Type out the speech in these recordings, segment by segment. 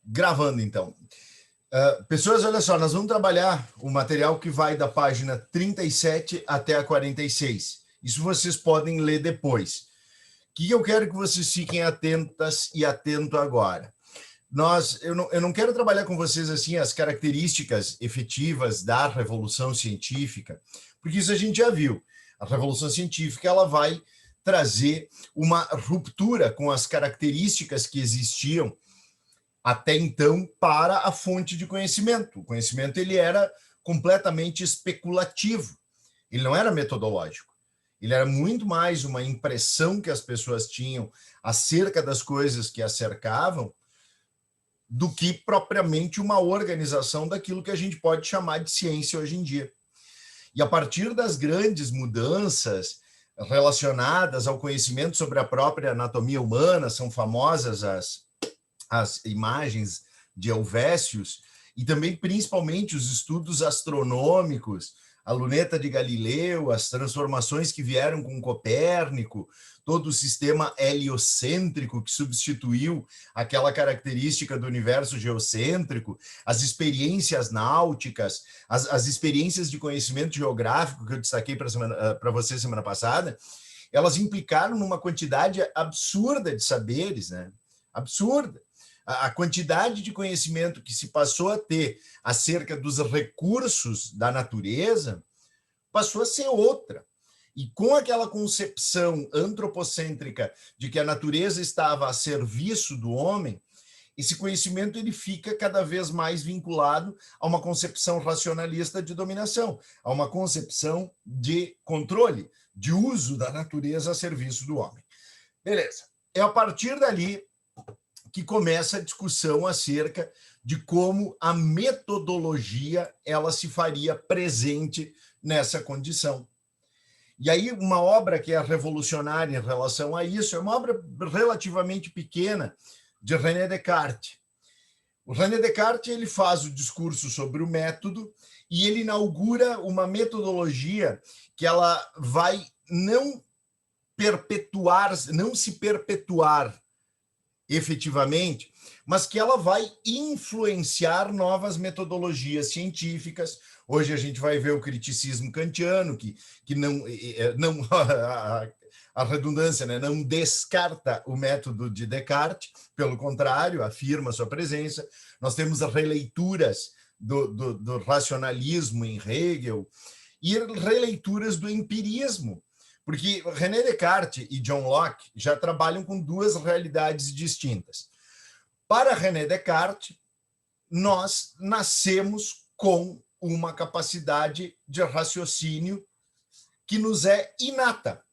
Gravando, então. Pessoas, olha só, nós vamos trabalhar o material que vai da página 37 até a 46. Isso vocês podem ler depois. O que eu quero que vocês fiquem atentas e atento agora? Eu não quero trabalhar com vocês assim as características efetivas da revolução científica, porque isso a gente já viu. A revolução científica ela vai trazer uma ruptura com as características que existiam até então para a fonte de conhecimento. O conhecimento ele era completamente especulativo, ele não era metodológico. Ele era muito mais uma impressão que as pessoas tinham acerca das coisas que as cercavam do que propriamente uma organização daquilo que a gente pode chamar de ciência hoje em dia. E a partir das grandes mudanças relacionadas ao conhecimento sobre a própria anatomia humana, são famosas as imagens de Helvécios, e também principalmente os estudos astronômicos, a luneta de Galileu, as transformações que vieram com Copérnico, todo o sistema heliocêntrico que substituiu aquela característica do universo geocêntrico, as experiências náuticas, as experiências de conhecimento geográfico que eu destaquei para você semana passada, elas implicaram numa quantidade absurda de saberes, né? Absurda. A quantidade de conhecimento que se passou a ter acerca dos recursos da natureza passou a ser outra. E com aquela concepção antropocêntrica de que a natureza estava a serviço do homem, esse conhecimento ele fica cada vez mais vinculado a uma concepção racionalista de dominação, a uma concepção de controle, de uso da natureza a serviço do homem. Beleza. É a partir dali que começa a discussão acerca de como a metodologia ela se faria presente nessa condição. E aí uma obra que é revolucionária em relação a isso é uma obra relativamente pequena de René Descartes. O René Descartes ele faz o discurso sobre o método e ele inaugura uma metodologia que ela vai não se perpetuar efetivamente, mas que ela vai influenciar novas metodologias científicas. Hoje a gente vai ver o criticismo kantiano, que não a redundância, né, não descarta o método de Descartes, pelo contrário, afirma sua presença. Nós temos as releituras do racionalismo em Hegel e releituras do empirismo, porque René Descartes e John Locke já trabalham com duas realidades distintas. Para René Descartes, nós nascemos com uma capacidade de raciocínio que nos é inata.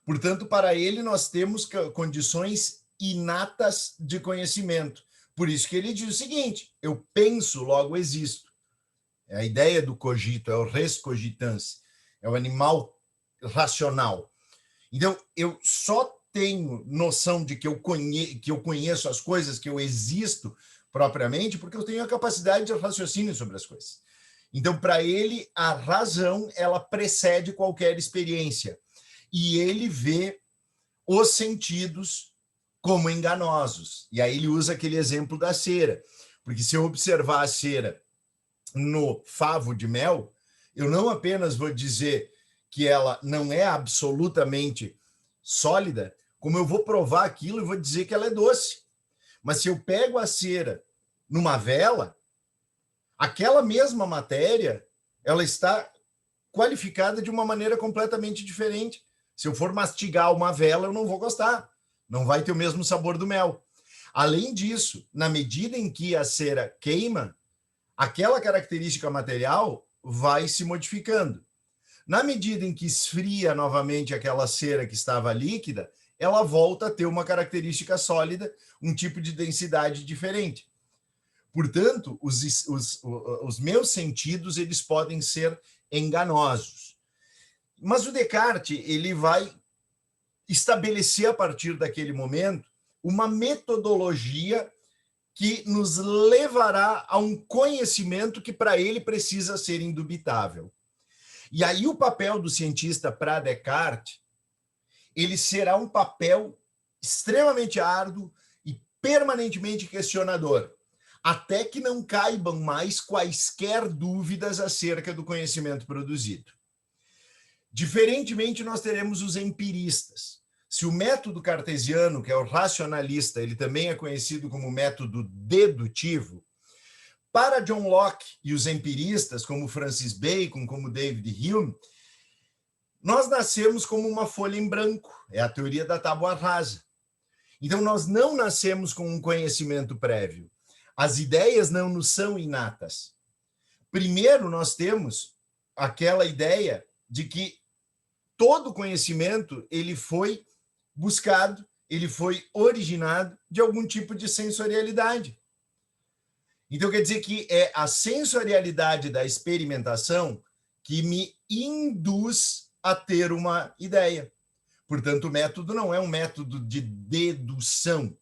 Portanto, para ele, nós temos condições inatas de conhecimento. Por isso que ele diz o seguinte: eu penso, logo existo. É a ideia do cogito, é o res cogitans, é o animal racional. Então, eu só tenho noção de que eu conheço as coisas, que eu existo propriamente, porque eu tenho a capacidade de raciocínio sobre as coisas. Então, para ele, a razão ela precede qualquer experiência. E ele vê os sentidos como enganosos. E aí ele usa aquele exemplo da cera. Porque se eu observar a cera no favo de mel, eu não apenas vou dizer que ela não é absolutamente sólida, como eu vou provar aquilo e vou dizer que ela é doce. Mas se eu pego a cera numa vela, aquela mesma matéria, ela está qualificada de uma maneira completamente diferente. Se eu for mastigar uma vela, eu não vou gostar. Não vai ter o mesmo sabor do mel. Além disso, na medida em que a cera queima, aquela característica material vai se modificando. Na medida em que esfria novamente aquela cera que estava líquida, ela volta a ter uma característica sólida, um tipo de densidade diferente. Portanto, os meus sentidos eles podem ser enganosos. Mas o Descartes ele vai estabelecer, a partir daquele momento, uma metodologia que nos levará a um conhecimento que, para ele, precisa ser indubitável. E aí o papel do cientista para Descartes, ele será um papel extremamente árduo e permanentemente questionador. até que não caibam mais quaisquer dúvidas acerca do conhecimento produzido. Diferentemente, nós teremos os empiristas. Se o método cartesiano, que é o racionalista, ele também é conhecido como método dedutivo, para John Locke e os empiristas, como Francis Bacon, como David Hume, nós nascemos como uma folha em branco, é a teoria da tábua rasa. Então, nós não nascemos com um conhecimento prévio. As ideias não nos são inatas. Primeiro, nós temos aquela ideia de que todo conhecimento ele foi buscado, ele foi originado de algum tipo de sensorialidade. Então, quer dizer que é a sensorialidade da experimentação que me induz a ter uma ideia. Portanto, o método não é um método de dedução,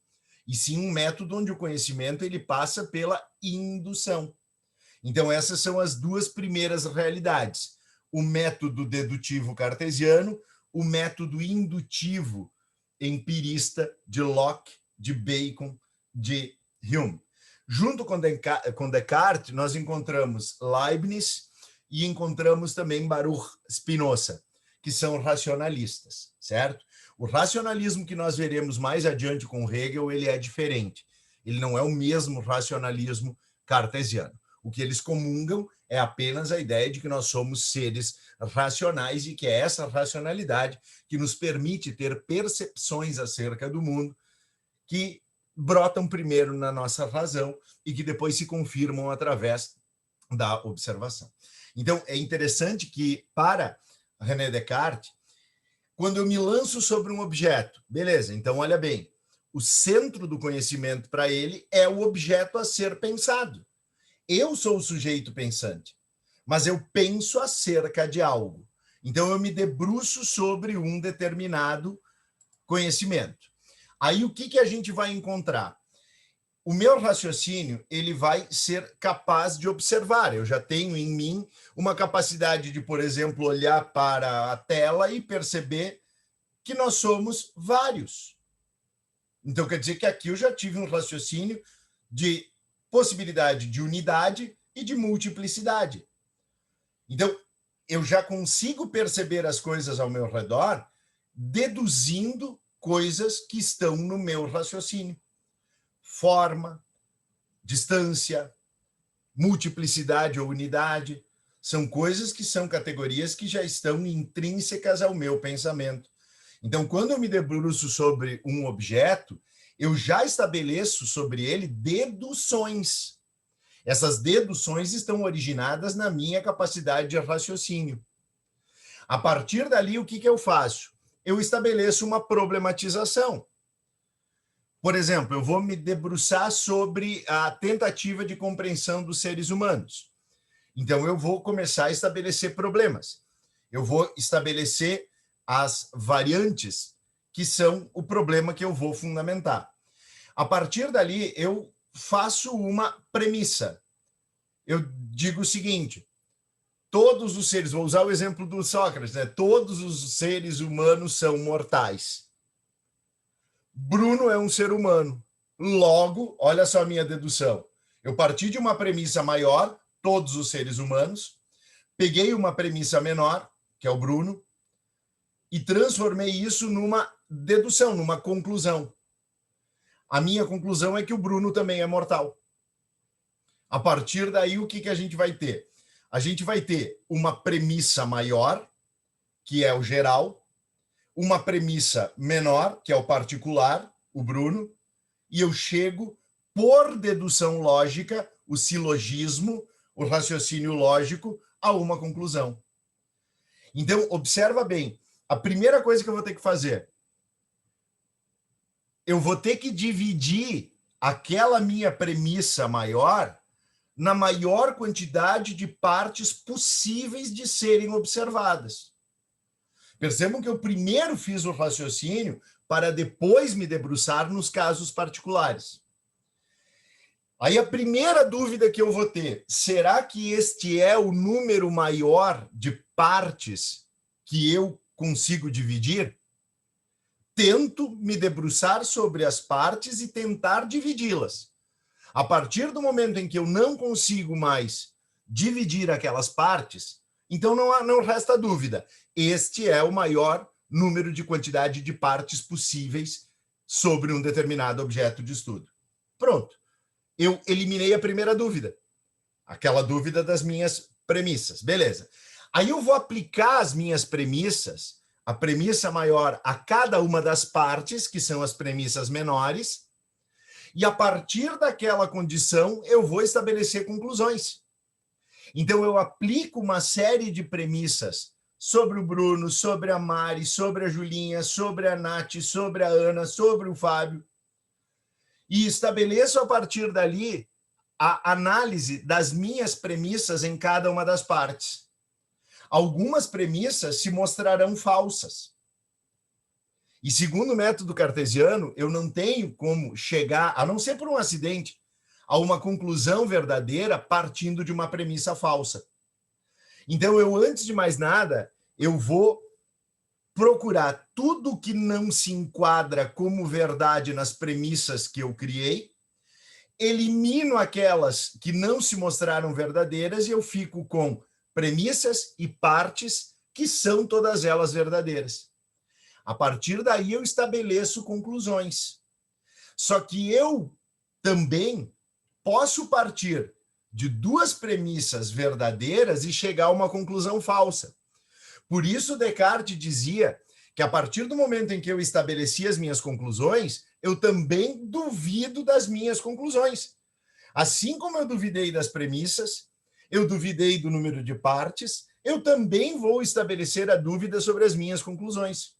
e sim um método onde o conhecimento ele passa pela indução. Então, essas são as duas primeiras realidades. O método dedutivo cartesiano, o método indutivo empirista de Locke, de Bacon, de Hume. Junto com Descartes, nós encontramos Leibniz e encontramos também Baruch Spinoza, que são racionalistas, certo? O racionalismo que nós veremos mais adiante com Hegel, ele é diferente. Ele não é o mesmo racionalismo cartesiano. O que eles comungam é apenas a ideia de que nós somos seres racionais e que é essa racionalidade que nos permite ter percepções acerca do mundo que brotam primeiro na nossa razão e que depois se confirmam através da observação. Então, é interessante que, para René Descartes, quando eu me lanço sobre um objeto, beleza, então olha bem, o centro do conhecimento para ele é o objeto a ser pensado. Eu sou o sujeito pensante, mas eu penso acerca de algo. Então eu me debruço sobre um determinado conhecimento. Aí o que a gente vai encontrar? O meu raciocínio ele vai ser capaz de observar. Eu já tenho em mim uma capacidade de, por exemplo, olhar para a tela e perceber que nós somos vários. Então, quer dizer que aqui eu já tive um raciocínio de possibilidade de unidade e de multiplicidade. Então, eu já consigo perceber as coisas ao meu redor deduzindo coisas que estão no meu raciocínio. Forma, distância, multiplicidade ou unidade, são coisas que são categorias que já estão intrínsecas ao meu pensamento. Então, quando eu me debruço sobre um objeto, eu já estabeleço sobre ele deduções. Essas deduções estão originadas na minha capacidade de raciocínio. A partir dali, o que eu faço? Eu estabeleço uma problematização. Por exemplo, eu vou me debruçar sobre a tentativa de compreensão dos seres humanos. Então, eu vou começar a estabelecer problemas. Eu vou estabelecer as variantes que são o problema que eu vou fundamentar. A partir dali, eu faço uma premissa. Eu digo o seguinte, todos os seres, vou usar o exemplo do Sócrates, né? Todos os seres humanos são mortais. Bruno é um ser humano. Logo, olha só a minha dedução. Eu parti de uma premissa maior, todos os seres humanos, peguei uma premissa menor, que é o Bruno, e transformei isso numa dedução, numa conclusão. A minha conclusão é que o Bruno também é mortal. A partir daí, o que a gente vai ter? A gente vai ter uma premissa maior, que é o geral, uma premissa menor, que é o particular, o Bruno, e eu chego, por dedução lógica, o silogismo, o raciocínio lógico, a uma conclusão. Então, observa bem, a primeira coisa que eu vou ter que fazer, eu vou ter que dividir aquela minha premissa maior na maior quantidade de partes possíveis de serem observadas. Percebam que eu primeiro fiz o raciocínio para depois me debruçar nos casos particulares. Aí a primeira dúvida que eu vou ter, será que este é o número maior de partes que eu consigo dividir? Tento me debruçar sobre as partes e tentar dividi-las. A partir do momento em que eu não consigo mais dividir aquelas partes, então não resta dúvida. Este é o maior número de quantidade de partes possíveis sobre um determinado objeto de estudo. Pronto. Eu eliminei a primeira dúvida. Aquela dúvida das minhas premissas. Beleza. Aí eu vou aplicar as minhas premissas, a premissa maior a cada uma das partes, que são as premissas menores, e a partir daquela condição eu vou estabelecer conclusões. Então eu aplico uma série de premissas sobre o Bruno, sobre a Mari, sobre a Julinha, sobre a Nath, sobre a Ana, sobre o Fábio, e estabeleço a partir dali a análise das minhas premissas em cada uma das partes. Algumas premissas se mostrarão falsas. E segundo o método cartesiano, eu não tenho como chegar, a não ser por um acidente, a uma conclusão verdadeira partindo de uma premissa falsa. Então, eu, antes de mais nada, eu vou procurar tudo que não se enquadra como verdade nas premissas que eu criei, elimino aquelas que não se mostraram verdadeiras e eu fico com premissas e partes que são todas elas verdadeiras. A partir daí eu estabeleço conclusões. Só que eu também posso partir de duas premissas verdadeiras e chegar a uma conclusão falsa. Por isso Descartes dizia que a partir do momento em que eu estabeleci as minhas conclusões, eu também duvido das minhas conclusões. Assim como eu duvidei das premissas, eu duvidei do número de partes, eu também vou estabelecer a dúvida sobre as minhas conclusões.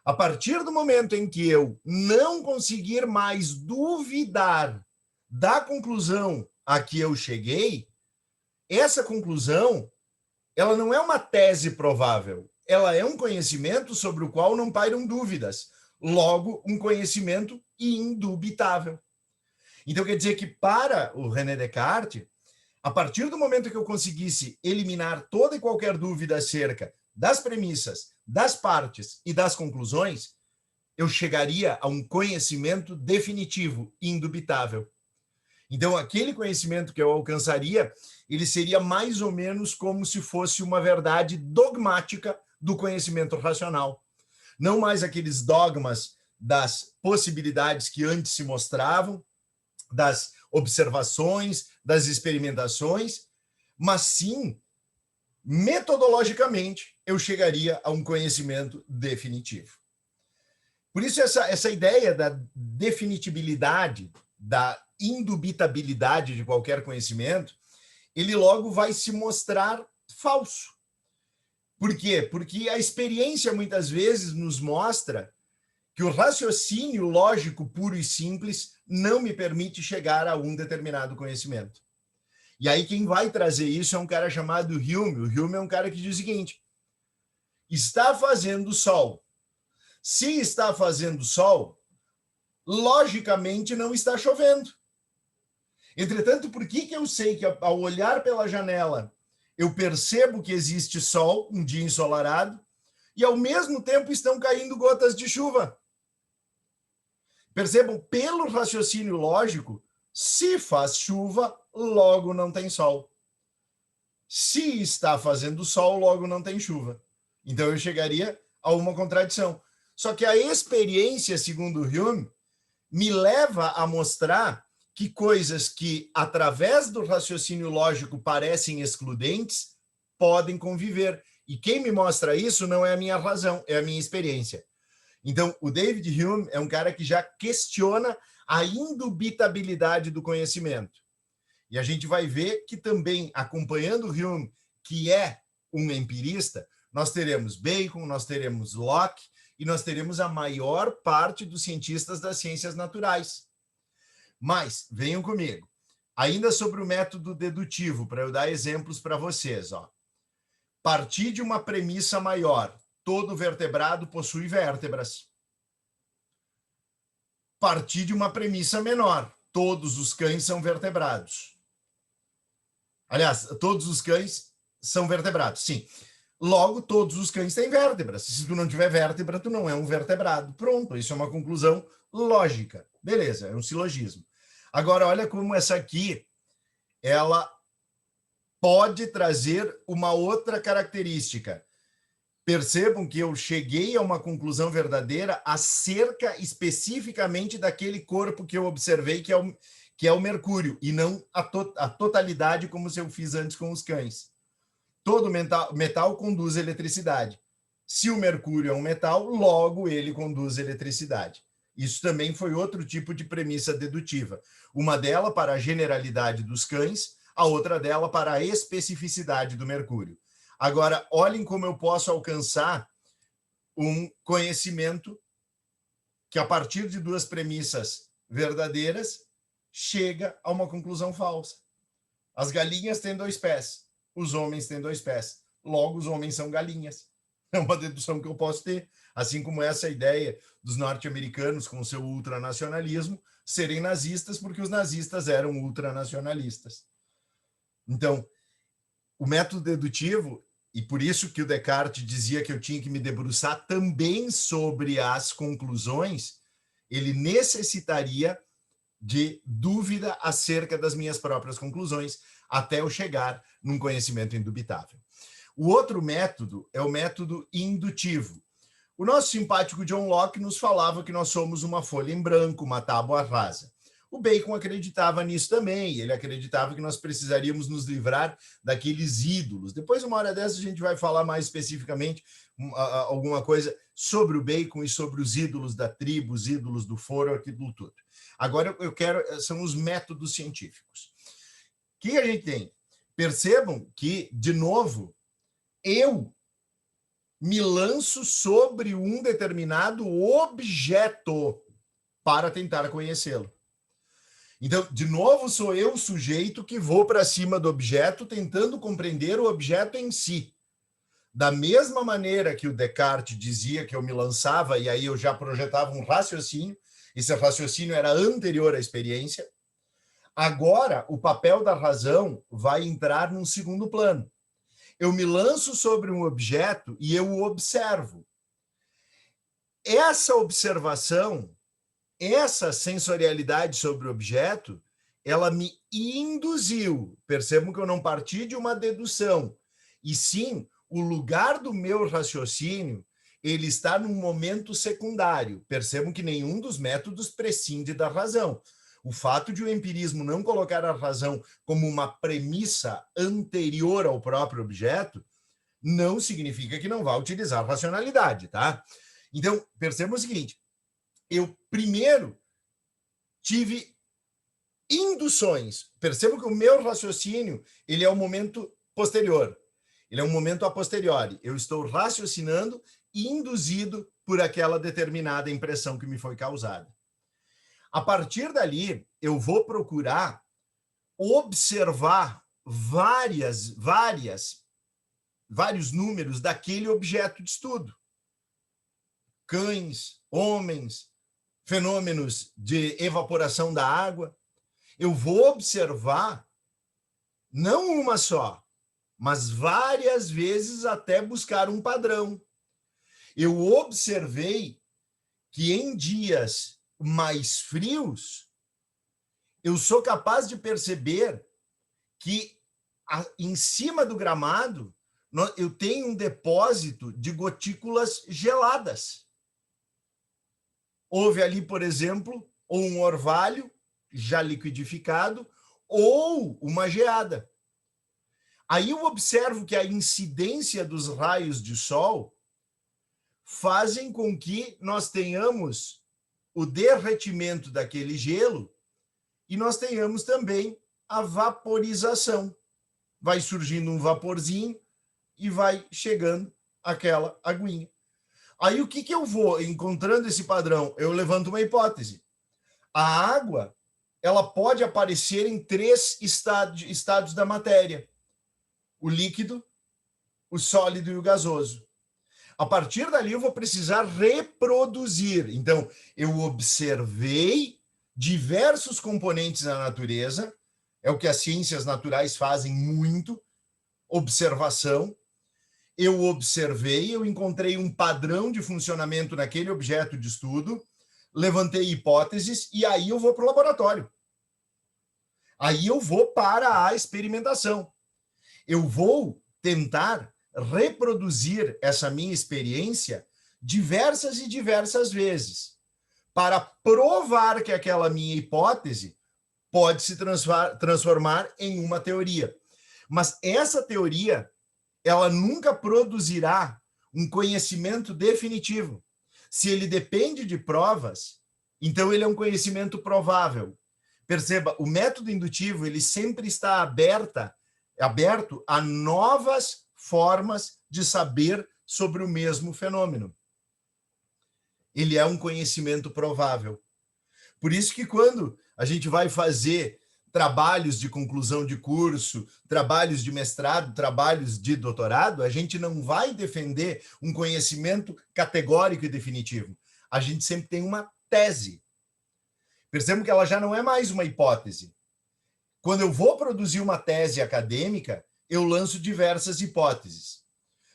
A partir do momento em que eu não conseguir mais duvidar da conclusão a que eu cheguei, essa conclusão, ela não é uma tese provável, ela é um conhecimento sobre o qual não pairam dúvidas, logo um conhecimento indubitável. Então quer dizer que para o René Descartes, a partir do momento que eu conseguisse eliminar toda e qualquer dúvida acerca das premissas, das partes e das conclusões, eu chegaria a um conhecimento definitivo, indubitável. Então, aquele conhecimento que eu alcançaria, ele seria mais ou menos como se fosse uma verdade dogmática do conhecimento racional. Não mais aqueles dogmas das possibilidades que antes se mostravam, das observações, das experimentações, mas sim, metodologicamente, eu chegaria a um conhecimento definitivo. Por isso, essa ideia da definitibilidade, da indubitabilidade de qualquer conhecimento, ele logo vai se mostrar falso. Por quê? Porque a experiência, muitas vezes, nos mostra que o raciocínio lógico puro e simples não me permite chegar a um determinado conhecimento. E aí quem vai trazer isso é um cara chamado Hume. O Hume é um cara que diz o seguinte: está fazendo sol. Se está fazendo sol, logicamente não está chovendo. Entretanto, por que eu sei que ao olhar pela janela eu percebo que existe sol, um dia ensolarado, e ao mesmo tempo estão caindo gotas de chuva? Percebam, pelo raciocínio lógico, se faz chuva, logo não tem sol. Se está fazendo sol, logo não tem chuva. Então eu chegaria a uma contradição. Só que a experiência, segundo Hume, me leva a mostrar que coisas que, através do raciocínio lógico, parecem excludentes, podem conviver. E quem me mostra isso não é a minha razão, é a minha experiência. Então, o David Hume é um cara que já questiona a indubitabilidade do conhecimento. E a gente vai ver que também, acompanhando Hume, que é um empirista, nós teremos Bacon, nós teremos Locke e nós teremos a maior parte dos cientistas das ciências naturais. Mas, venham comigo, ainda sobre o método dedutivo, para eu dar exemplos para vocês. Partir de uma premissa maior: todo vertebrado possui vértebras. Partir de uma premissa menor: todos os cães são vertebrados. Aliás, todos os cães são vertebrados, sim. Logo, todos os cães têm vértebras. Se tu não tiver vértebra, tu não é um vertebrado. Pronto, isso é uma conclusão lógica. Beleza, é um silogismo. Agora, olha como essa aqui, ela pode trazer uma outra característica. Percebam que eu cheguei a uma conclusão verdadeira acerca especificamente daquele corpo que eu observei, que é o Mercúrio, e não a totalidade, como se eu fiz antes com os cães. Todo metal conduz eletricidade. Se o Mercúrio é um metal, logo ele conduz eletricidade. Isso também foi outro tipo de premissa dedutiva. Uma dela para a generalidade dos cães, a outra dela para a especificidade do Mercúrio. Agora, olhem como eu posso alcançar um conhecimento que, a partir de duas premissas verdadeiras, chega a uma conclusão falsa. As galinhas têm 2 pés, os homens têm 2 pés. Logo, os homens são galinhas. É uma dedução que eu posso ter. Assim como essa ideia dos norte-americanos, com o seu ultranacionalismo, serem nazistas porque os nazistas eram ultranacionalistas. Então, o método dedutivo, e por isso que o Descartes dizia que eu tinha que me debruçar também sobre as conclusões, ele necessitaria de dúvida acerca das minhas próprias conclusões, até eu chegar num conhecimento indubitável. O outro método é o método indutivo. O nosso simpático John Locke nos falava que nós somos uma folha em branco, uma tábua rasa. O Bacon acreditava nisso também, ele acreditava que nós precisaríamos nos livrar daqueles ídolos. Depois, uma hora dessa, a gente vai falar mais especificamente alguma coisa sobre o Bacon e sobre os ídolos da tribo, os ídolos do foro, aquilo tudo. Agora, eu quero, são os métodos científicos. O que a gente tem? Percebam que, de novo, eu me lanço sobre um determinado objeto para tentar conhecê-lo. Então, de novo, sou eu o sujeito que vou para cima do objeto, tentando compreender o objeto em si. Da mesma maneira que o Descartes dizia que eu me lançava, e aí eu já projetava um raciocínio, esse raciocínio era anterior à experiência, agora o papel da razão vai entrar num segundo plano. Eu me lanço sobre um objeto e eu o observo. Essa observação, essa sensorialidade sobre o objeto, ela me induziu. Percebam que eu não parti de uma dedução, e sim, o lugar do meu raciocínio, ele está num momento secundário. Percebam que nenhum dos métodos prescinde da razão. O fato de o empirismo não colocar a razão como uma premissa anterior ao próprio objeto não significa que não vá utilizar a racionalidade, tá? Então, percebam o seguinte, eu primeiro tive induções. Percebam que o meu raciocínio, ele é um momento posterior. Ele é um momento a posteriori. Eu estou raciocinando e induzido por aquela determinada impressão que me foi causada. A partir dali, eu vou procurar observar vários números daquele objeto de estudo. Cães, homens, fenômenos de evaporação da água. Eu vou observar não uma só, mas várias vezes até buscar um padrão. Eu observei que em dias mais frios, eu sou capaz de perceber que em cima do gramado eu tenho um depósito de gotículas geladas. Houve ali, por exemplo, um orvalho já liquidificado ou uma geada. Aí eu observo que a incidência dos raios de sol fazem com que nós tenhamos o derretimento daquele gelo e nós tenhamos também a vaporização. Vai surgindo um vaporzinho e vai chegando aquela aguinha. Aí o que eu vou encontrando esse padrão? Eu levanto uma hipótese. A água, ela pode aparecer em 3 estados da matéria: o líquido, o sólido e o gasoso. A partir dali eu vou precisar reproduzir. Então, eu observei diversos componentes na natureza, é o que as ciências naturais fazem muito, observação. Eu observei, eu encontrei um padrão de funcionamento naquele objeto de estudo, levantei hipóteses e aí eu vou para o laboratório. Aí eu vou para a experimentação. Eu vou tentar reproduzir essa minha experiência diversas e diversas vezes, para provar que aquela minha hipótese pode se transformar em uma teoria. Mas essa teoria, ela nunca produzirá um conhecimento definitivo. Se ele depende de provas, então ele é um conhecimento provável. Perceba, o método indutivo, ele sempre está aberto a novas formas de saber sobre o mesmo fenômeno. Ele é um conhecimento provável. Por isso que quando a gente vai fazer trabalhos de conclusão de curso, trabalhos de mestrado, trabalhos de doutorado, a gente não vai defender um conhecimento categórico e definitivo. A gente sempre tem uma tese. Percebam que ela já não é mais uma hipótese. Quando eu vou produzir uma tese acadêmica, eu lanço diversas hipóteses.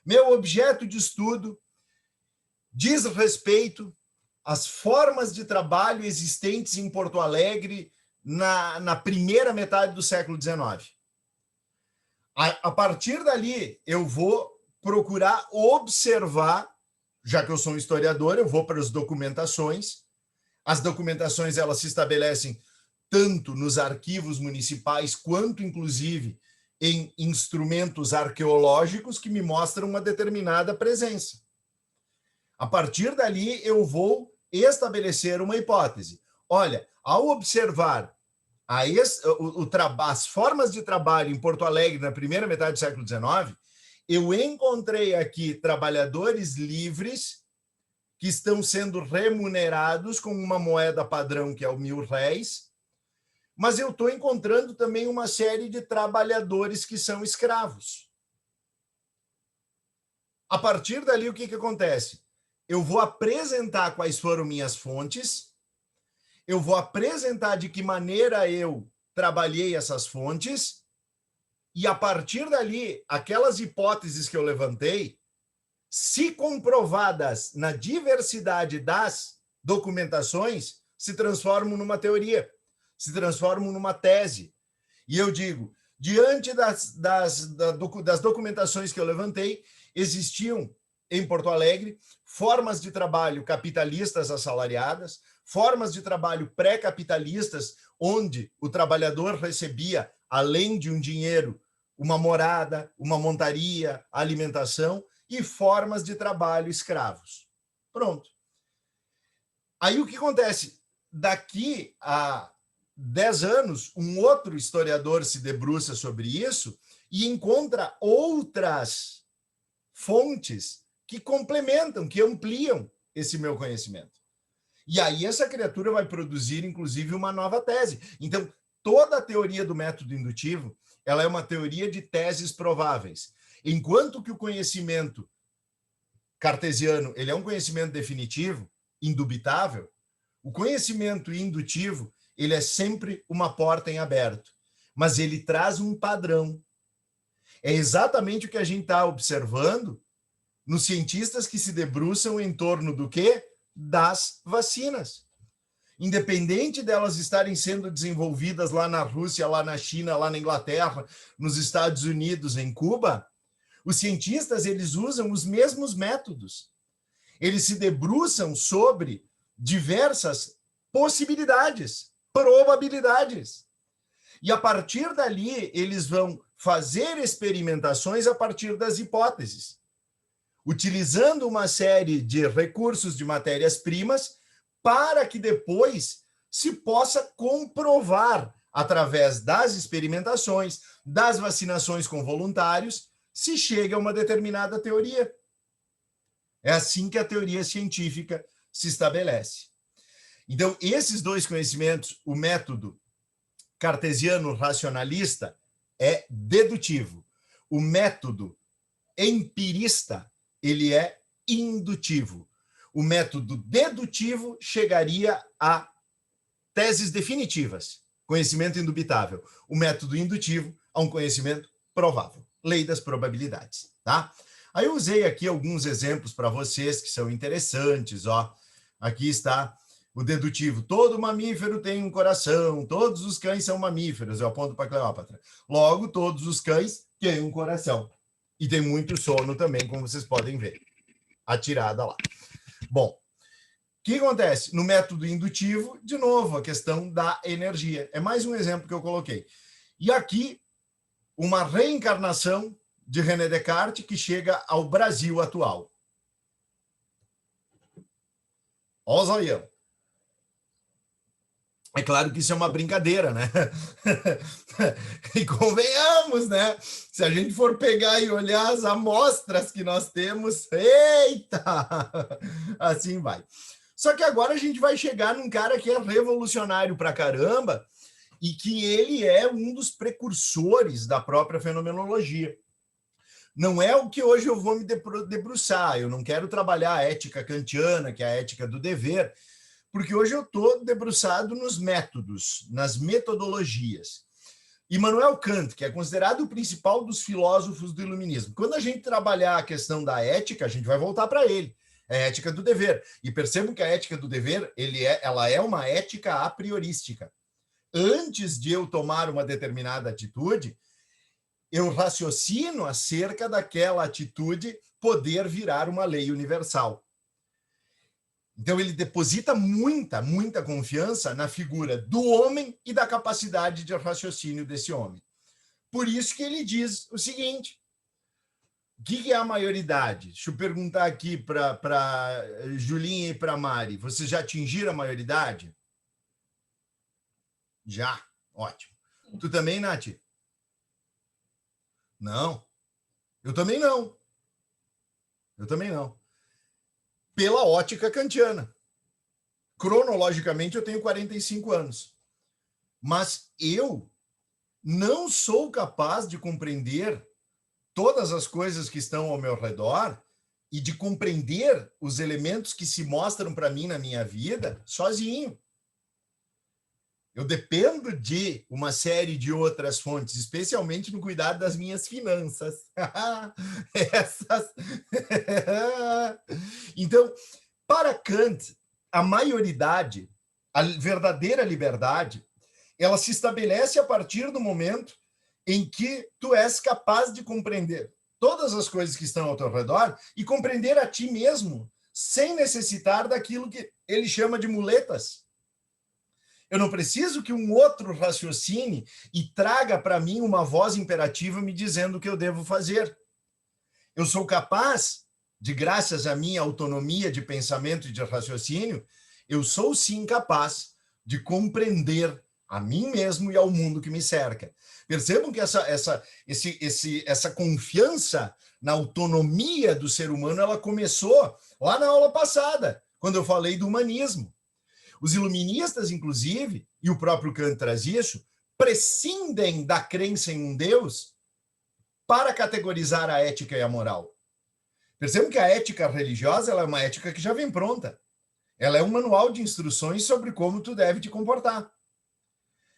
Meu objeto de estudo diz respeito às formas de trabalho existentes em Porto Alegre na primeira metade do século XIX. A partir dali, eu vou procurar observar, já que eu sou um historiador, eu vou para as documentações. As documentações, elas se estabelecem tanto nos arquivos municipais, quanto, inclusive, em instrumentos arqueológicos que me mostram uma determinada presença. A partir dali, eu vou estabelecer uma hipótese. Olha, ao observar as formas de trabalho em Porto Alegre na primeira metade do século XIX, eu encontrei aqui trabalhadores livres que estão sendo remunerados com uma moeda padrão, que é o R$1.000, mas eu estou encontrando também uma série de trabalhadores que são escravos. A partir dali, o que acontece? Eu vou apresentar quais foram minhas fontes, eu vou apresentar de que maneira eu trabalhei essas fontes, e a partir dali, aquelas hipóteses que eu levantei, se comprovadas na diversidade das documentações, se transformam numa teoria, se transformam numa tese. E eu digo, diante das documentações que eu levantei, existiam em Porto Alegre formas de trabalho capitalistas assalariadas, formas de trabalho pré-capitalistas, onde o trabalhador recebia, além de um dinheiro, uma morada, uma montaria, alimentação, e formas de trabalho escravos. Pronto. Aí o que acontece? Daqui a 10 anos, um outro historiador se debruça sobre isso e encontra outras fontes que complementam, que ampliam esse meu conhecimento. E aí essa criatura vai produzir, inclusive, uma nova tese. Então, toda a teoria do método indutivo, ela é uma teoria de teses prováveis. Enquanto que o conhecimento cartesiano, ele é um conhecimento definitivo, indubitável, o conhecimento indutivo, ele é sempre uma porta em aberto, mas ele traz um padrão. É exatamente o que a gente está observando nos cientistas que se debruçam em torno do quê? Das vacinas. Independente delas estarem sendo desenvolvidas lá na Rússia, lá na China, lá na Inglaterra, nos Estados Unidos, em Cuba, os cientistas, eles usam os mesmos métodos. Eles se debruçam sobre diversas possibilidades, probabilidades. E a partir dali, eles vão fazer experimentações a partir das hipóteses, utilizando uma série de recursos de matérias-primas para que depois se possa comprovar, através das experimentações, das vacinações com voluntários, se chega a uma determinada teoria. É assim que a teoria científica se estabelece. Então, esses dois conhecimentos, o método cartesiano racionalista é dedutivo. O método empirista, ele é indutivo. O método dedutivo chegaria a teses definitivas, conhecimento indubitável. O método indutivo a um conhecimento provável, lei das probabilidades, tá? Aí eu usei aqui alguns exemplos para vocês que são interessantes, ó. Aqui está O dedutivo, todo mamífero tem um coração, todos os cães são mamíferos, eu aponto para Cleópatra. Logo, todos os cães têm um coração. E tem muito sono também, como vocês podem ver. A tirada lá. Bom, o que acontece? No método indutivo, de novo, a questão da energia. É mais um exemplo que eu coloquei. E aqui, uma reencarnação de René Descartes que chega ao Brasil atual. Olha o zoião. É claro que isso é uma brincadeira, né? E convenhamos, né? Se a gente for pegar e olhar as amostras que nós temos, eita! Assim vai. Só que agora a gente vai chegar num cara que é revolucionário pra caramba e que ele é um dos precursores da própria fenomenologia. Não é o que hoje eu vou me debruçar, eu não quero trabalhar a ética kantiana, que é a ética do dever, porque hoje eu estou debruçado nos métodos, nas metodologias. Immanuel Kant, que é considerado o principal dos filósofos do iluminismo. Quando a gente trabalhar a questão da ética, a gente vai voltar para ele. É a ética do dever. E percebam que a ética do dever, ela é uma ética a priorística. Antes de eu tomar uma determinada atitude, eu raciocino acerca daquela atitude poder virar uma lei universal. Então, ele deposita muita confiança na figura do homem e da capacidade de raciocínio desse homem. Por isso que ele diz o seguinte, o que é a maioridade? Deixa eu perguntar aqui para Julinha e para Mari. Vocês já atingiram a maioridade? Já? Ótimo. Tu também, Nath? Não. Eu também não. Eu também não. Pela ótica kantiana. Cronologicamente, eu tenho 45 anos. Mas eu não sou capaz de compreender todas as coisas que estão ao meu redor e de compreender os elementos que se mostram para mim na minha vida sozinho. Eu dependo de uma série de outras fontes, especialmente no cuidado das minhas finanças. Essas. Então, para Kant, a maioridade, a verdadeira liberdade, ela se estabelece a partir do momento em que tu és capaz de compreender todas as coisas que estão ao teu redor e compreender a ti mesmo sem necessitar daquilo que ele chama de muletas. Eu não preciso que um outro raciocine e traga para mim uma voz imperativa me dizendo o que eu devo fazer. Eu sou capaz, de graças à minha autonomia de pensamento e de raciocínio, eu sou sim capaz de compreender a mim mesmo e ao mundo que me cerca. Percebam que essa confiança na autonomia do ser humano, ela começou lá na aula passada, quando eu falei do humanismo. Os iluministas, inclusive, e o próprio Kant traz isso, prescindem da crença em um Deus para categorizar a ética e a moral. Percebam que a ética religiosa ela é uma ética que já vem pronta. Ela é um manual de instruções sobre como tu deve te comportar.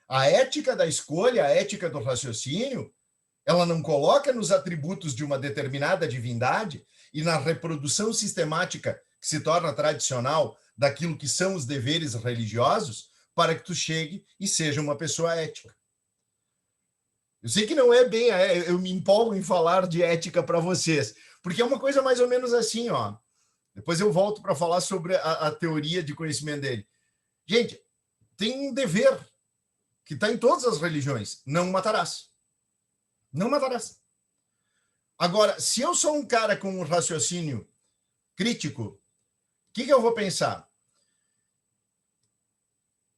A ética da escolha, a ética do raciocínio, ela não coloca nos atributos de uma determinada divindade e na reprodução sistemática que se torna tradicional daquilo que são os deveres religiosos para que tu chegue e seja uma pessoa ética. Eu sei que não é bem, eu me empolgo em falar de ética para vocês, porque é uma coisa mais ou menos assim, ó. Depois eu volto para falar sobre a teoria de conhecimento dele. Gente, tem um dever que está em todas as religiões, não matarás. Não matarás. Agora, se eu sou um cara com um raciocínio crítico, o que eu vou pensar?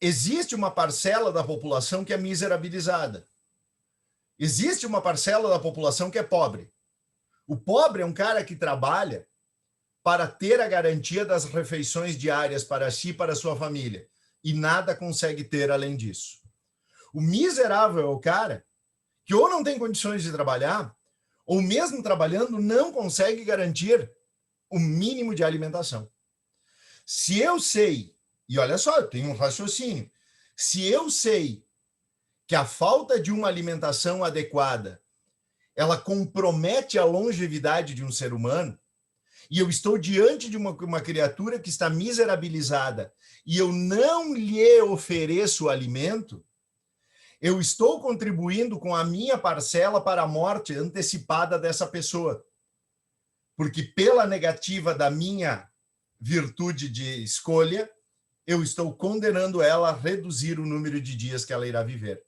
Existe uma parcela da população que é miserabilizada. Existe uma parcela da população que é pobre. O pobre é um cara que trabalha para ter a garantia das refeições diárias para si e para sua família. E nada consegue ter além disso. O miserável é o cara que ou não tem condições de trabalhar, ou mesmo trabalhando, não consegue garantir o mínimo de alimentação. Se eu sei, e olha só, eu tenho um raciocínio, se eu sei que a falta de uma alimentação adequada, ela compromete a longevidade de um ser humano, e eu estou diante de uma criatura que está miserabilizada, e eu não lhe ofereço o alimento, eu estou contribuindo com a minha parcela para a morte antecipada dessa pessoa. Porque pela negativa da minha virtude de escolha, eu estou condenando ela a reduzir o número de dias que ela irá viver.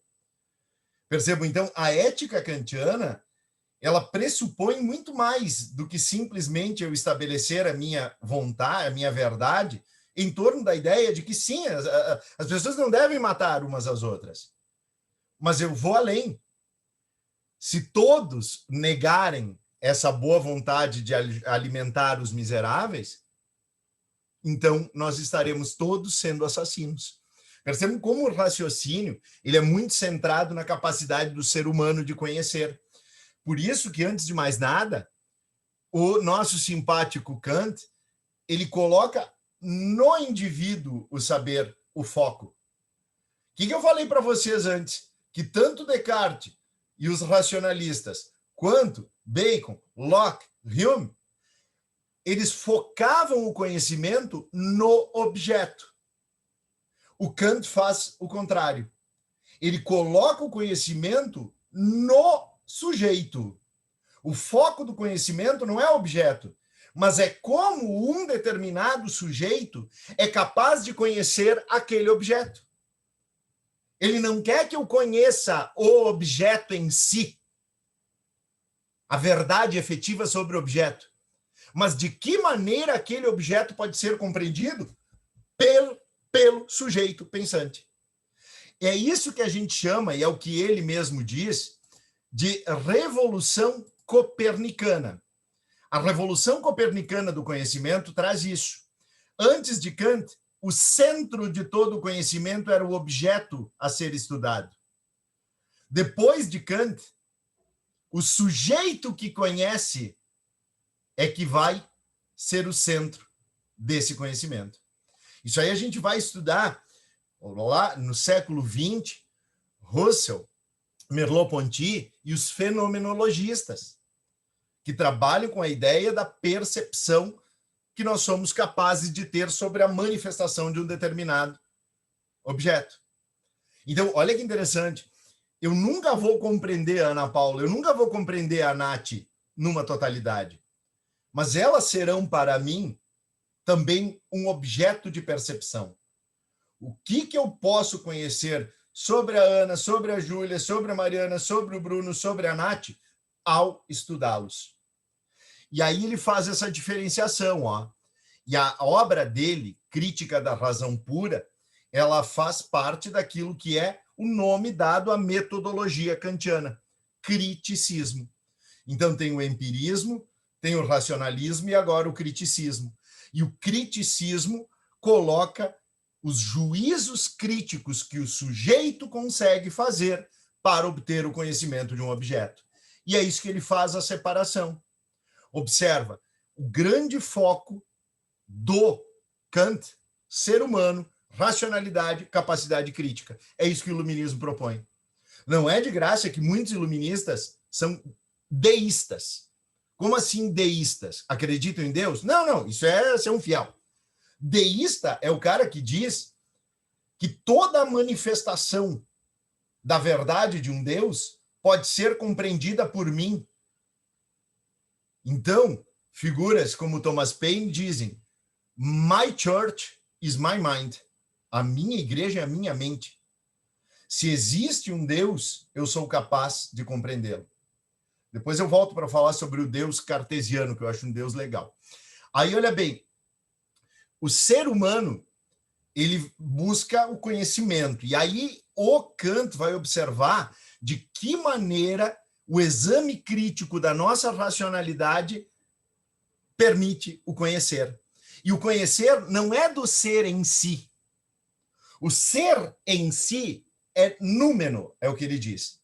Percebam, então, a ética kantiana, ela pressupõe muito mais do que simplesmente eu estabelecer a minha vontade, a minha verdade, em torno da ideia de que sim, as pessoas não devem matar umas às outras. Mas eu vou além. Se todos negarem essa boa vontade de alimentar os miseráveis, então nós estaremos todos sendo assassinos. Percebam como o raciocínio ele é muito centrado na capacidade do ser humano de conhecer. Por isso que, antes de mais nada, o nosso simpático Kant, ele coloca no indivíduo o saber, o foco. O que eu falei para vocês antes? Que tanto Descartes e os racionalistas, quanto Bacon, Locke, Hume, eles focavam o conhecimento no objeto. O Kant faz o contrário. Ele coloca o conhecimento no sujeito. O foco do conhecimento não é objeto, mas é como um determinado sujeito é capaz de conhecer aquele objeto. Ele não quer que eu conheça o objeto em si, a verdade efetiva sobre o objeto, mas de que maneira aquele objeto pode ser compreendido pelo sujeito pensante. É isso que a gente chama, e é o que ele mesmo diz, de revolução copernicana. A revolução copernicana do conhecimento traz isso. Antes de Kant, o centro de todo o conhecimento era o objeto a ser estudado. Depois de Kant, o sujeito que conhece é que vai ser o centro desse conhecimento. Isso aí a gente vai estudar lá no século XX, Russell, Merleau-Ponty e os fenomenologistas, que trabalham com a ideia da percepção que nós somos capazes de ter sobre a manifestação de um determinado objeto. Então, olha que interessante. Eu nunca vou compreender a Ana Paula, eu nunca vou compreender a Nath numa totalidade. Mas elas serão, para mim, também um objeto de percepção. O que eu posso conhecer sobre a Ana, sobre a Júlia, sobre a Mariana, sobre o Bruno, sobre a Nath, ao estudá-los. E aí ele faz essa diferenciação, ó. E a obra dele, Crítica da Razão Pura, ela faz parte daquilo que é o nome dado à metodologia kantiana, criticismo. Então tem o empirismo, tem o racionalismo e agora o criticismo. E o criticismo coloca os juízos críticos que o sujeito consegue fazer para obter o conhecimento de um objeto. E é isso que ele faz a separação. Observa, o grande foco do Kant, ser humano, racionalidade, capacidade crítica. É isso que o iluminismo propõe. Não é de graça que muitos iluministas são deístas. Como assim deístas? Acreditam em Deus? Não, isso é ser um fiel. Deísta é o cara que diz que toda a manifestação da verdade de um Deus pode ser compreendida por mim. Então, figuras como Thomas Paine dizem: My church is my mind. A minha igreja é a minha mente. Se existe um Deus, eu sou capaz de compreendê-lo. Depois eu volto para falar sobre o Deus cartesiano, que eu acho um Deus legal. Aí, olha bem, o ser humano, ele busca o conhecimento. E aí o Kant vai observar de que maneira o exame crítico da nossa racionalidade permite o conhecer. E o conhecer não é do ser em si. O ser em si é númeno, é o que ele diz.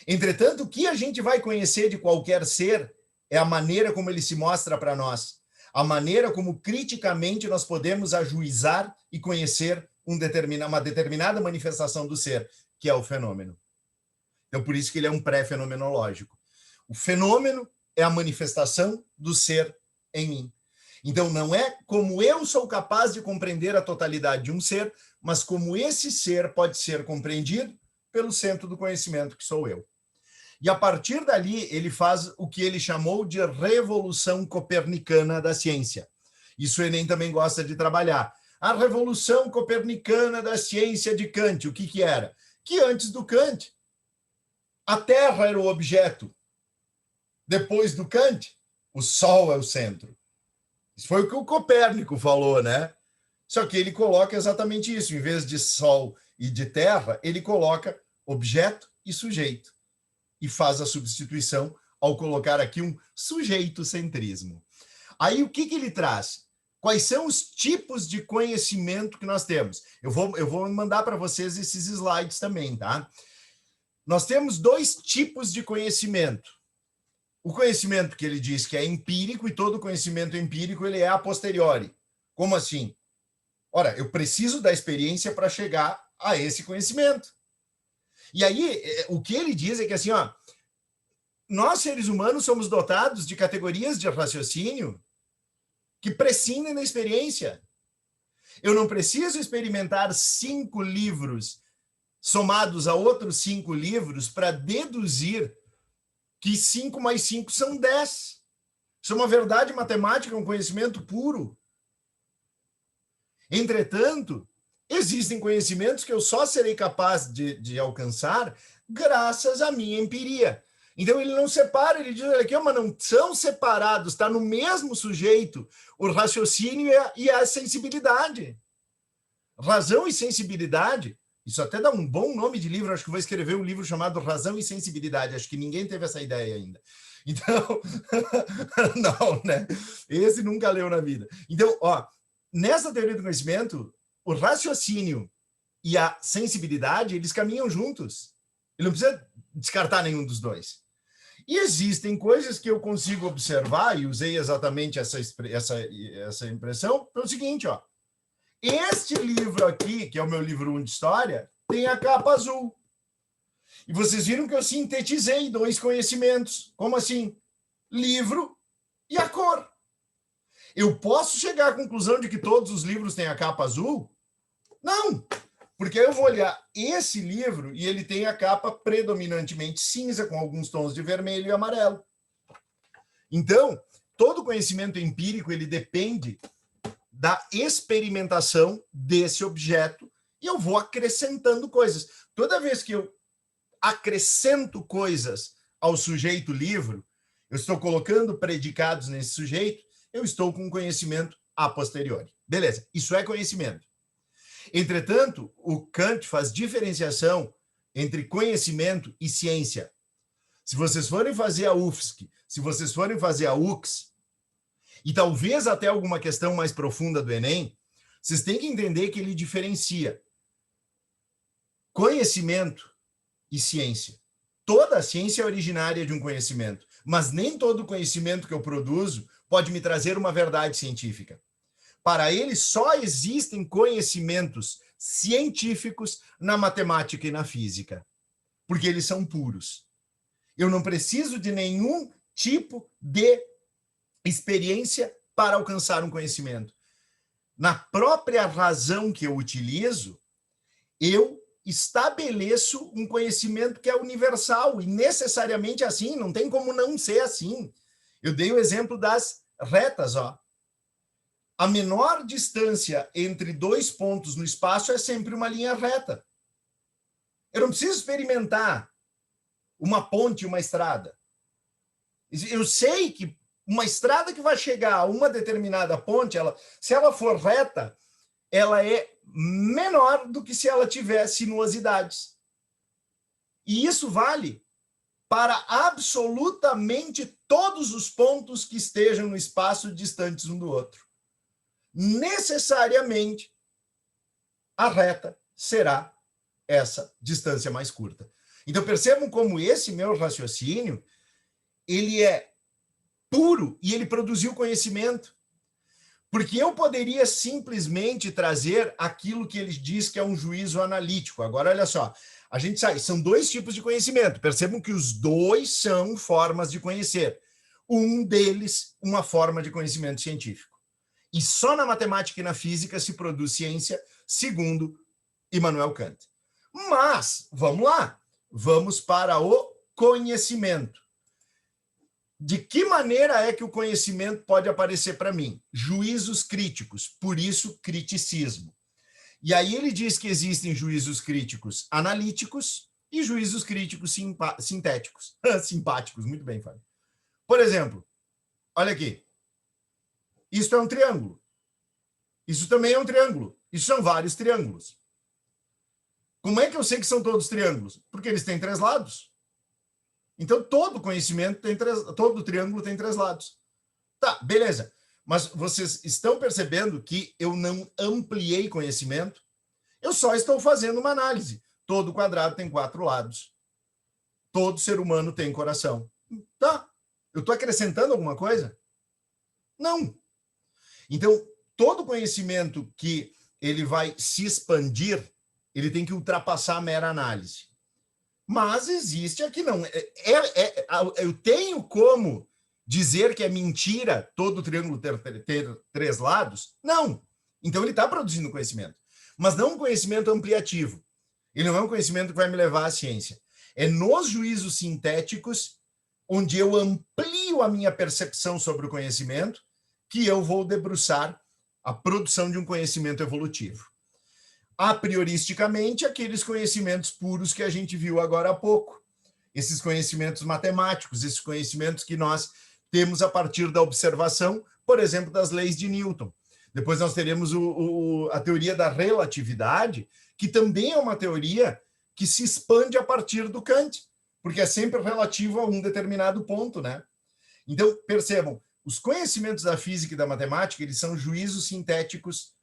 Entretanto, o que a gente vai conhecer de qualquer ser é a maneira como ele se mostra para nós, a maneira como criticamente nós podemos ajuizar e conhecer uma determinada manifestação do ser, que é o fenômeno. Então, por isso que ele é um pré-fenomenológico. O fenômeno é a manifestação do ser em mim. Então, não é como eu sou capaz de compreender a totalidade de um ser, mas como esse ser pode ser compreendido pelo centro do conhecimento, que sou eu. E a partir dali, ele faz o que ele chamou de revolução copernicana da ciência. Isso o Enem também gosta de trabalhar. A revolução copernicana da ciência de Kant, o que que era? Que antes do Kant, a Terra era o objeto. Depois do Kant, o Sol é o centro. Isso foi o que o Copérnico falou, né? Só que ele coloca exatamente isso. Em vez de Sol e de Terra, ele coloca objeto e sujeito. E faz a substituição ao colocar aqui um sujeito-centrismo. Aí o que ele traz? Quais são os tipos de conhecimento que nós temos? Eu vou mandar para vocês esses slides também, tá? Nós temos dois tipos de conhecimento. O conhecimento que ele diz que é empírico, e todo conhecimento empírico ele é a posteriori. Como assim? Ora, eu preciso da experiência para chegar a esse conhecimento. E aí, o que ele diz é que assim, ó, nós seres humanos somos dotados de categorias de raciocínio que prescindem da experiência. Eu não preciso experimentar 5 livros somados a outros 5 livros para deduzir que 5 mais 5 são 10. Isso é uma verdade matemática, um conhecimento puro. Entretanto, existem conhecimentos que eu só serei capaz de alcançar graças à minha empiria. Então, ele não separa, ele diz, olha aqui, mas não são separados, está no mesmo sujeito o raciocínio e a sensibilidade. Razão e sensibilidade, isso até dá um bom nome de livro, acho que vou escrever um livro chamado Razão e Sensibilidade, acho que ninguém teve essa ideia ainda. Então, não, né? Esse nunca leu na vida. Então, ó, nessa teoria do conhecimento, o raciocínio e a sensibilidade, eles caminham juntos. Ele não precisa descartar nenhum dos dois. E existem coisas que eu consigo observar, e usei exatamente essa impressão, pelo seguinte, ó. Este livro aqui, que é o meu livro 1 de História, tem a capa azul. E vocês viram que eu sintetizei 2 conhecimentos. Como assim? Livro e a cor. Eu posso chegar à conclusão de que todos os livros têm a capa azul? Não, porque eu vou olhar esse livro e ele tem a capa predominantemente cinza, com alguns tons de vermelho e amarelo. Então, todo conhecimento empírico ele depende da experimentação desse objeto e eu vou acrescentando coisas. Toda vez que eu acrescento coisas ao sujeito livro, eu estou colocando predicados nesse sujeito, eu estou com conhecimento a posteriori. Beleza, isso é conhecimento. Entretanto, o Kant faz diferenciação entre conhecimento e ciência. Se vocês forem fazer a UFSC, se vocês forem fazer a UX, e talvez até alguma questão mais profunda do Enem, vocês têm que entender que ele diferencia conhecimento e ciência. Toda a ciência é originária de um conhecimento, mas nem todo conhecimento que eu produzo pode me trazer uma verdade científica. Para ele, só existem conhecimentos científicos na matemática e na física, porque eles são puros. Eu não preciso de nenhum tipo de experiência para alcançar um conhecimento. Na própria razão que eu utilizo, eu estabeleço um conhecimento que é universal e necessariamente assim, não tem como não ser assim. Eu dei o exemplo das retas, ó. A menor distância entre 2 pontos no espaço é sempre uma linha reta. Eu não preciso experimentar uma ponte e uma estrada. Eu sei que uma estrada que vai chegar a uma determinada ponte, se ela for reta, ela é menor do que se ela tiver sinuosidades. E isso vale para absolutamente todos os pontos que estejam no espaço distantes um do outro. Necessariamente, a reta será essa distância mais curta. Então, percebam como esse meu raciocínio, ele é puro e ele produziu conhecimento. Porque eu poderia simplesmente trazer aquilo que ele diz que é um juízo analítico. Agora, olha só, a gente sabe, são 2 tipos de conhecimento. Percebam que os 2 são formas de conhecer. Um deles, uma forma de conhecimento científico. E só na matemática e na física se produz ciência, segundo Immanuel Kant. Mas, vamos lá, vamos para o conhecimento. De que maneira é que o conhecimento pode aparecer para mim? Juízos críticos, por isso criticismo. E aí ele diz que existem juízos críticos analíticos e juízos críticos sintéticos. Simpáticos, muito bem, Fábio. Por exemplo, olha aqui. Isto é um triângulo. Isso também é um triângulo. Isso são vários triângulos. Como é que eu sei que são todos triângulos? Porque eles têm 3 lados. Então, todo conhecimento tem todo triângulo tem 3 lados. Tá, beleza. Mas vocês estão percebendo que eu não ampliei conhecimento? Eu só estou fazendo uma análise. Todo quadrado tem 4 lados. Todo ser humano tem coração. Tá. Eu estou acrescentando alguma coisa? Não. Então, todo conhecimento que ele vai se expandir, ele tem que ultrapassar a mera análise. Mas existe aqui não. Eu tenho como dizer que é mentira todo triângulo ter 3 lados? Não. Então ele está produzindo conhecimento. Mas não um conhecimento ampliativo. Ele não é um conhecimento que vai me levar à ciência. É nos juízos sintéticos, onde eu amplio a minha percepção sobre o conhecimento, que eu vou debruçar a produção de um conhecimento evolutivo. A prioristicamente, aqueles conhecimentos puros que a gente viu agora há pouco. Esses conhecimentos matemáticos, esses conhecimentos que nós temos a partir da observação, por exemplo, das leis de Newton. Depois nós teremos a teoria da relatividade, que também é uma teoria que se expande a partir do Kant, porque é sempre relativo a um determinado ponto, né? Então, percebam, os conhecimentos da física e da matemática, eles são juízos sintéticos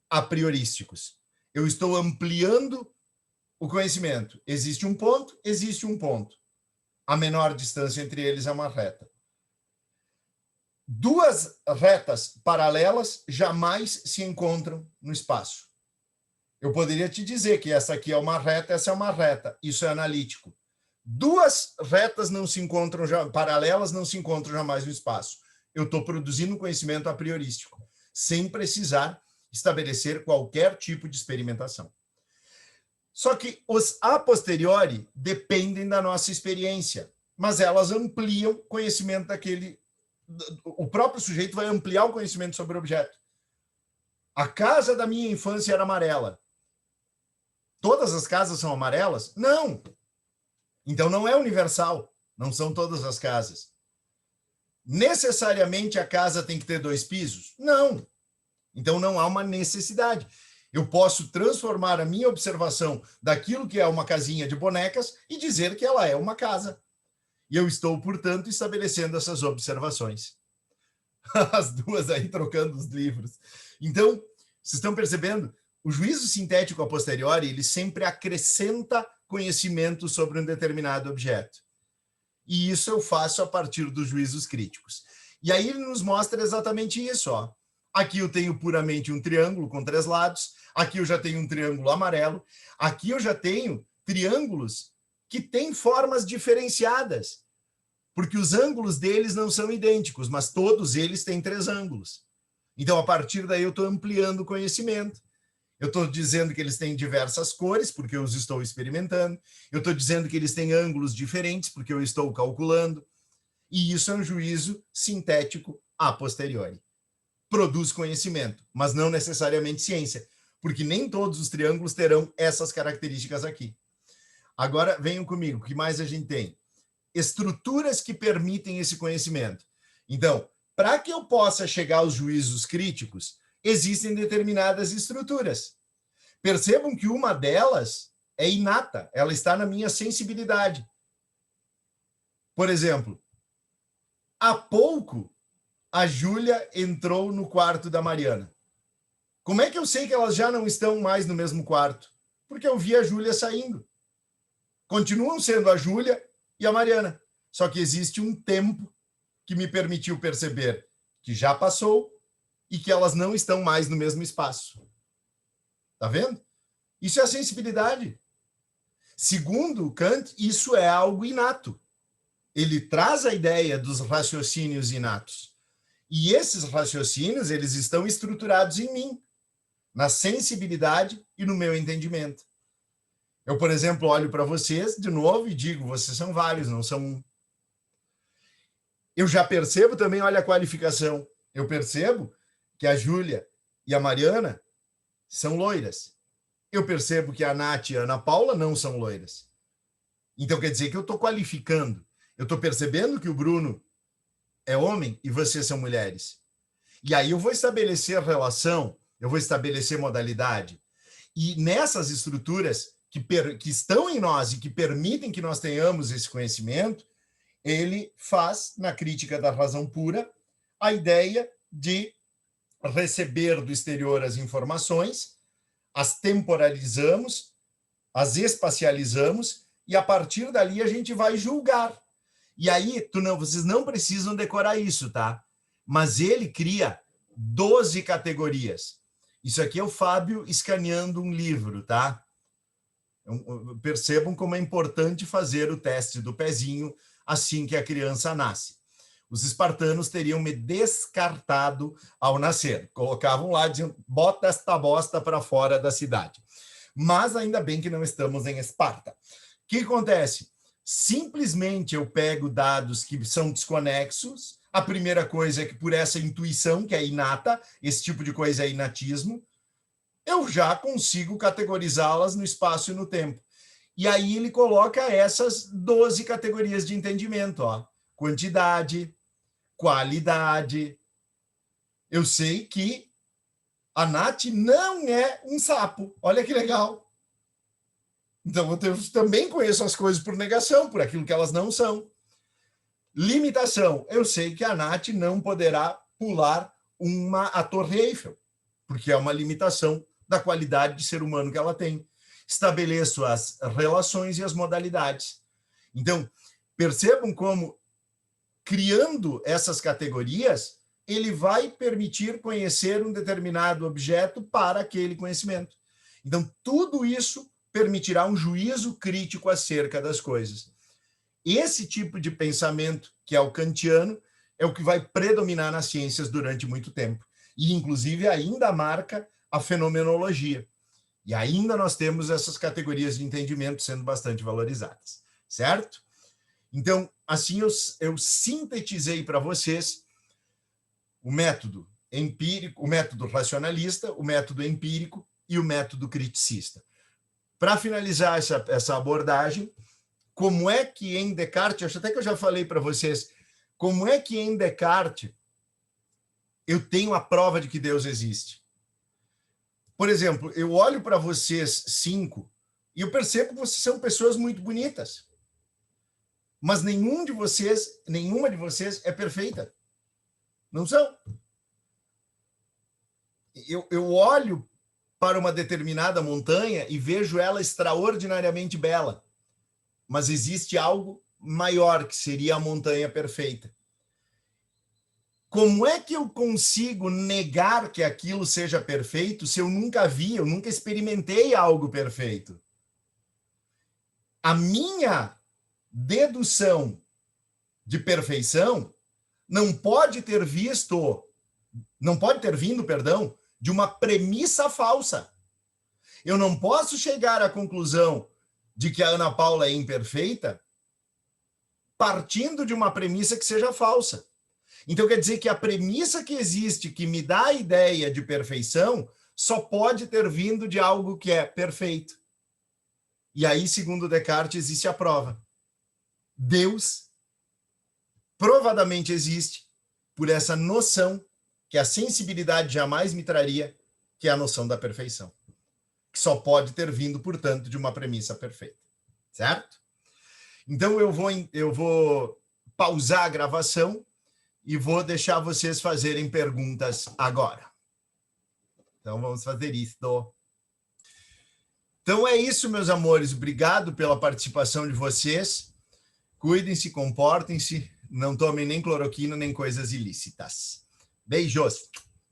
a priorísticos. Eu estou ampliando o conhecimento. Existe um ponto, existe um ponto. A menor distância entre eles é uma reta. 2 retas paralelas jamais se encontram no espaço. Eu poderia te dizer que essa aqui é uma reta, essa é uma reta. Isso é analítico. 2 retas não se encontram, paralelas não se encontram jamais no espaço. Eu estou produzindo conhecimento a priorístico, sem precisar estabelecer qualquer tipo de experimentação. Só que os a posteriori dependem da nossa experiência, mas elas ampliam o conhecimento daquele... O próprio sujeito vai ampliar o conhecimento sobre o objeto. A casa da minha infância era amarela. Todas as casas são amarelas? Não. Então não é universal. Não são todas as casas. Necessariamente a casa tem que ter 2 pisos? Não. Então não há uma necessidade. Eu posso transformar a minha observação daquilo que é uma casinha de bonecas e dizer que ela é uma casa. E eu estou, portanto, estabelecendo essas observações. As duas aí trocando os livros. Então, vocês estão percebendo? O juízo sintético a posteriori, ele sempre acrescenta conhecimento sobre um determinado objeto. E isso eu faço a partir dos juízos críticos. E aí ele nos mostra exatamente isso, ó. Aqui eu tenho puramente um triângulo com 3 lados, aqui eu já tenho um triângulo amarelo, aqui eu já tenho triângulos que têm formas diferenciadas, porque os ângulos deles não são idênticos, mas todos eles têm 3 ângulos. Então, a partir daí, eu estou ampliando o conhecimento. Eu estou dizendo que eles têm diversas cores, porque eu os estou experimentando. Eu estou dizendo que eles têm ângulos diferentes, porque eu estou calculando. E isso é um juízo sintético a posteriori. Produz conhecimento, mas não necessariamente ciência, porque nem todos os triângulos terão essas características aqui. Agora, venham comigo, o que mais a gente tem? Estruturas que permitem esse conhecimento. Então, para que eu possa chegar aos juízos críticos, existem determinadas estruturas. Percebam que uma delas é inata, ela está na minha sensibilidade. Por exemplo, há pouco, a Júlia entrou no quarto da Mariana. Como é que eu sei que elas já não estão mais no mesmo quarto? Porque eu vi a Júlia saindo. Continuam sendo a Júlia e a Mariana. Só que existe um tempo que me permitiu perceber que já passou e que elas não estão mais no mesmo espaço. Tá vendo? Isso é a sensibilidade. Segundo Kant, isso é algo inato. Ele traz a ideia dos raciocínios inatos. E esses raciocínios, eles estão estruturados em mim, na sensibilidade e no meu entendimento. Eu, por exemplo, olho para vocês de novo e digo, vocês são vários, não são um. Eu já percebo também, olha a qualificação, eu percebo que a Júlia e a Mariana são loiras. Eu percebo que a Nath e a Ana Paula não são loiras. Então quer dizer que eu estou qualificando. Eu estou percebendo que o Bruno é homem e vocês são mulheres. E aí eu vou estabelecer relação, eu vou estabelecer modalidade. E nessas estruturas que estão em nós e que permitem que nós tenhamos esse conhecimento, ele faz, na crítica da razão pura, a ideia de receber do exterior as informações, as temporalizamos, as espacializamos, e a partir dali a gente vai julgar. E aí, vocês não precisam decorar isso, tá? Mas ele cria 12 categorias. Isso aqui é o Fábio escaneando um livro, tá? Percebam como é importante fazer o teste do pezinho assim que a criança nasce. Os espartanos teriam me descartado ao nascer. Colocavam lá, dizendo, bota esta bosta para fora da cidade. Mas ainda bem que não estamos em Esparta. O que acontece? Simplesmente eu pego dados que são desconexos. A primeira coisa é que por essa intuição, que é inata, esse tipo de coisa é inatismo, eu já consigo categorizá-las no espaço e no tempo. E aí ele coloca essas 12 categorias de entendimento, ó. Quantidade, qualidade. Eu sei que a Nath não é um sapo. Olha que legal. Então, eu também conheço as coisas por negação, por aquilo que elas não são. Limitação. Eu sei que a Nath não poderá pular a Torre Eiffel, porque é uma limitação da qualidade de ser humano que ela tem. Estabeleço as relações e as modalidades. Então, percebam como, criando essas categorias, ele vai permitir conhecer um determinado objeto para aquele conhecimento. Então, tudo isso permitirá um juízo crítico acerca das coisas. Esse tipo de pensamento, que é o kantiano, é o que vai predominar nas ciências durante muito tempo. E, inclusive, ainda marca a fenomenologia. E ainda nós temos essas categorias de entendimento sendo bastante valorizadas, certo? Então, assim eu sintetizei para vocês o método empírico, o método racionalista, o método empírico e o método criticista. Para finalizar essa abordagem, como é que em Descartes, acho até que eu já falei para vocês, como é que em Descartes eu tenho a prova de que Deus existe? Por exemplo, eu olho para vocês 5 e eu percebo que vocês são pessoas muito bonitas. Mas nenhuma de vocês é perfeita. Não são. Eu olho para uma determinada montanha e vejo ela extraordinariamente bela. Mas existe algo maior, que seria a montanha perfeita. Como é que eu consigo negar que aquilo seja perfeito se eu nunca vi, eu nunca experimentei algo perfeito? A minha dedução de perfeição não pode ter vindo, de uma premissa falsa. Eu não posso chegar à conclusão de que a Ana Paula é imperfeita partindo de uma premissa que seja falsa. Então, quer dizer que a premissa que existe, que me dá a ideia de perfeição, só pode ter vindo de algo que é perfeito. E aí, segundo Descartes, existe a prova. Deus provadamente existe por essa noção que a sensibilidade jamais me traria, que é a noção da perfeição. Que só pode ter vindo, portanto, de uma premissa perfeita. Certo? Então, eu vou pausar a gravação e vou deixar vocês fazerem perguntas agora. Então, vamos fazer isso. Então, é isso, meus amores. Obrigado pela participação de vocês. Cuidem-se, comportem-se. Não tomem nem cloroquina, nem coisas ilícitas. Beijos.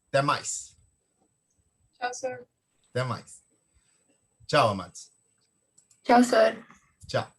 Até mais. Tchau, senhor. Até mais. Tchau, amados. Tchau, senhor. Tchau.